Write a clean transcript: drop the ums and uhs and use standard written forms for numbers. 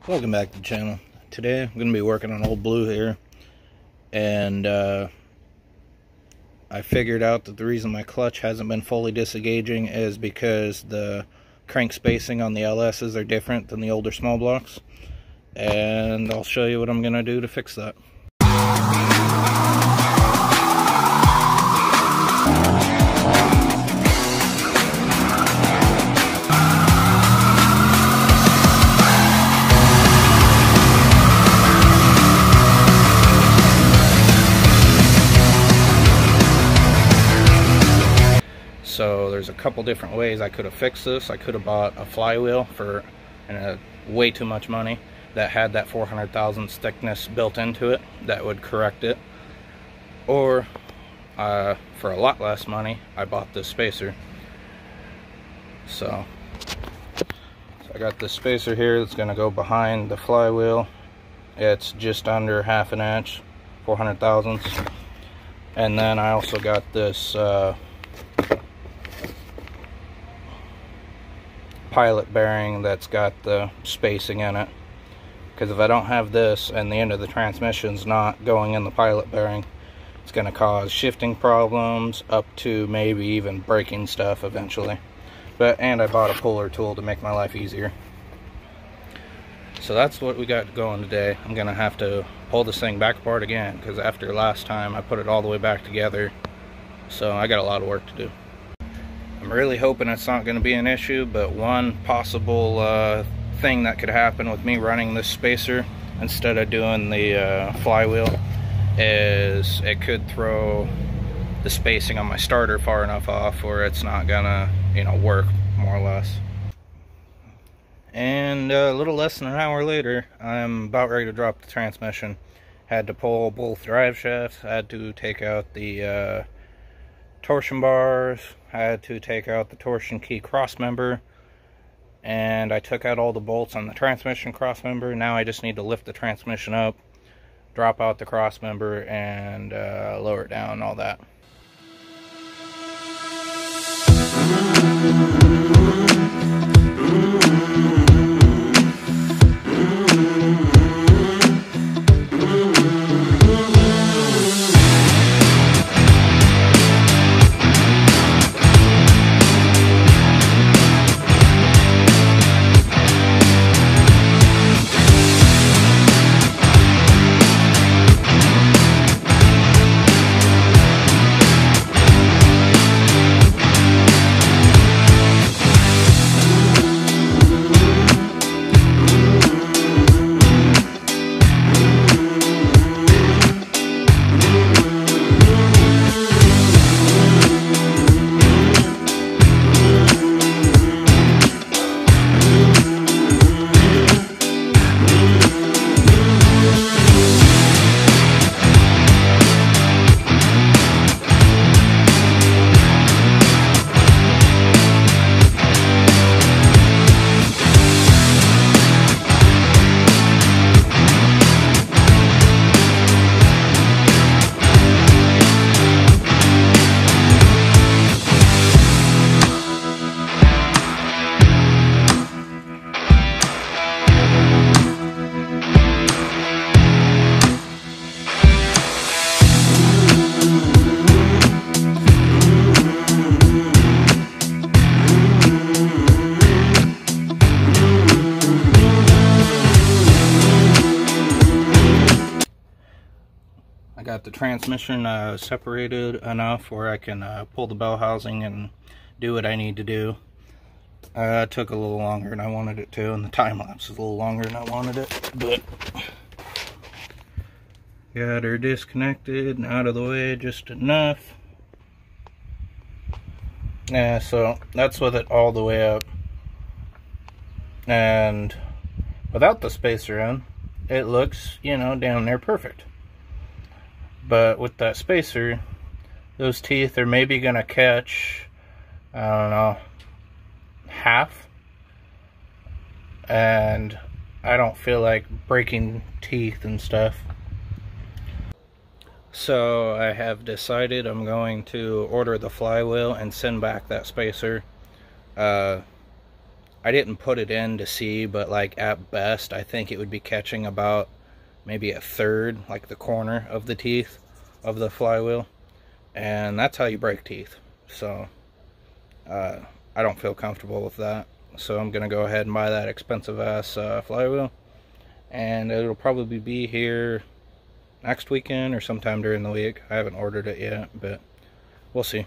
Welcome back to the channel. Today I'm going to be working on old blue here, and I figured out that the reason my clutch hasn't been fully disengaging is because the crank spacing on the LS's are different than the older small blocks, and I'll show you what I'm going to do to fix that. So there's a couple different ways I could have fixed this. I could have bought a flywheel for way too much money that had that 400 thousandths thickness built into it that would correct it. Or for a lot less money, I bought this spacer. So I got this spacer here that's going to go behind the flywheel. It's just under ½ inch, 400 thousandths. And then I also got this pilot bearing that's got the spacing in it, because if I don't have this and the end of the transmission's not going in the pilot bearing, it's going to cause shifting problems up to maybe even breaking stuff eventually. And I bought a puller tool to make my life easier. So that's what we got going today. I'm gonna have to pull this thing back apart again, because after last time I put it all the way back together, so I got a lot of work to do. I'm really hoping it's not going to be an issue, but one possible thing that could happen with me running this spacer instead of doing the flywheel is it could throw the spacing on my starter far enough off where it's not gonna, work, more or less. And a little less than an hour later, I'm about ready to drop the transmission. Had to pull both drive shafts, had to take out the torsion bars, had to take out the torsion key cross member, and I took out all the bolts on the transmission cross member. Now I just need to lift the transmission up, drop out the cross member, and lower it down and all that. I got the transmission separated enough where I can pull the bell housing and do what I need to do. It took a little longer than I wanted it to, and the time lapse is a little longer than I wanted it, but got her disconnected and out of the way just enough. Yeah, so that's with it all the way up, and without the spacer in, it looks, down there perfect. But with that spacer, those teeth are maybe going to catch, I don't know, half. And I don't feel like breaking teeth and stuff. So I have decided I'm going to order the flywheel and send back that spacer. I didn't put it in to see, but like at best I think it would be catching about maybe a third, like the corner of the teeth of the flywheel, and that's how you break teeth. So I don't feel comfortable with that, so I'm gonna go ahead and buy that expensive ass flywheel, and it'll probably be here next weekend or sometime during the week. I haven't ordered it yet, but we'll see.